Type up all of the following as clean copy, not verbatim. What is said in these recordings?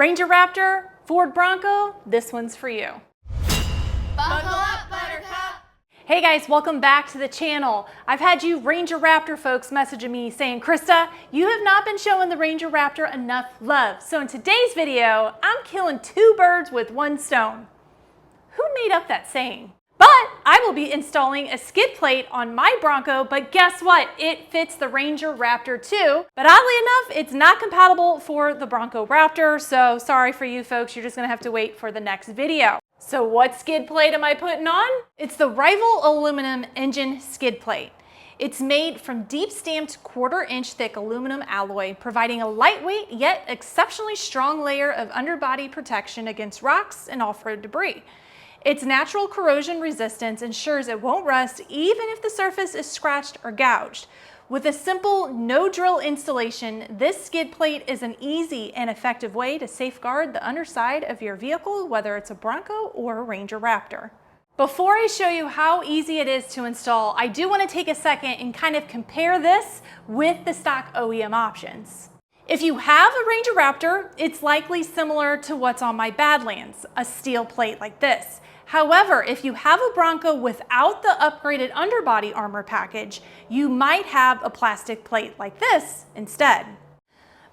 Ranger Raptor, Ford Bronco, this one's for you. Buckle up, Buttercup! Hey guys, welcome back to the channel. I've had you Ranger Raptor folks messaging me saying, Krista, you have not been showing the Ranger Raptor enough love. So in today's video, I'm killing two birds with one stone. Who made up that saying? But I will be installing a skid plate on my Bronco, but guess what? It fits the Ranger Raptor too. But oddly enough, it's not compatible for the Bronco Raptor, so sorry for you folks, you're just gonna have to wait for the next video. So what skid plate am I putting on? It's the Rival aluminum engine skid plate. It's made from deep stamped 1/4 inch thick aluminum alloy, providing a lightweight yet exceptionally strong layer of underbody protection against rocks and off-road debris. Its natural corrosion resistance ensures it won't rust even if the surface is scratched or gouged. With a simple no-drill installation, this skid plate is an easy and effective way to safeguard the underside of your vehicle, whether it's a Bronco or a Ranger Raptor. Before I show you how easy it is to install, I do want to take a second and kind of compare this with the stock OEM options. If you have a Ranger Raptor, it's likely similar to what's on my Badlands, a steel plate like this. However, if you have a Bronco without the upgraded underbody armor package, you might have a plastic plate like this instead.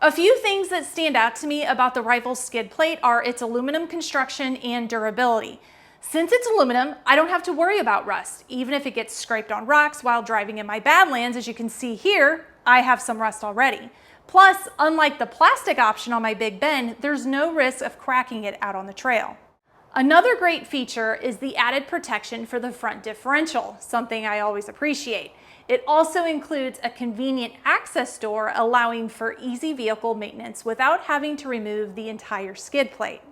A few things that stand out to me about the Rival skid plate are its aluminum construction and durability. Since it's aluminum, I don't have to worry about rust, even if it gets scraped on rocks while driving in my Badlands. As you can see here, I have some rust already. Plus, unlike the plastic option on my Big Ben, there's no risk of cracking it out on the trail. Another great feature is the added protection for the front differential, something I always appreciate. It also includes a convenient access door, allowing for easy vehicle maintenance without having to remove the entire skid plate.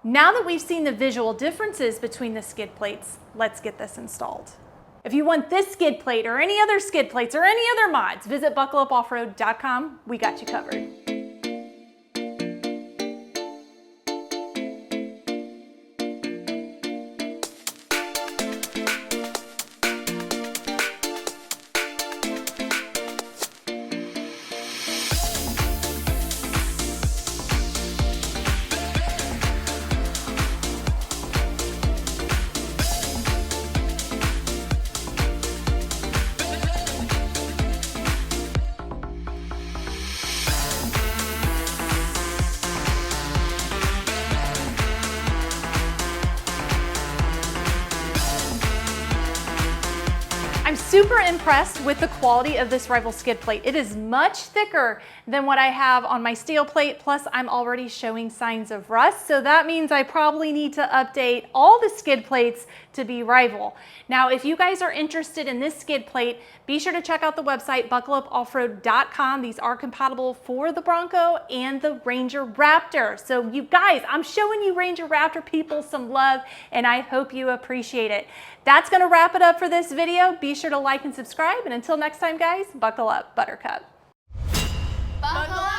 Now that we've seen the visual differences between the skid plates, let's get this installed. If you want this skid plate or any other skid plates or any other mods, visit buckleupoffroad.com. We got you covered. I'm super impressed with the quality of this Rival skid plate. It is much thicker than what I have on my steel plate, plus I'm already showing signs of rust, so that means I probably need to update all the skid plates to be Rival. Now, if you guys are interested in this skid plate, be sure to check out the website buckleupoffroad.com. These are compatible for the Bronco and the Ranger Raptor. So you guys, I'm showing you Ranger Raptor people some love, and I hope you appreciate it. That's gonna wrap it up for this video. Be sure to like and subscribe, and until next time guys, buckle up, Buttercup. Buckle up!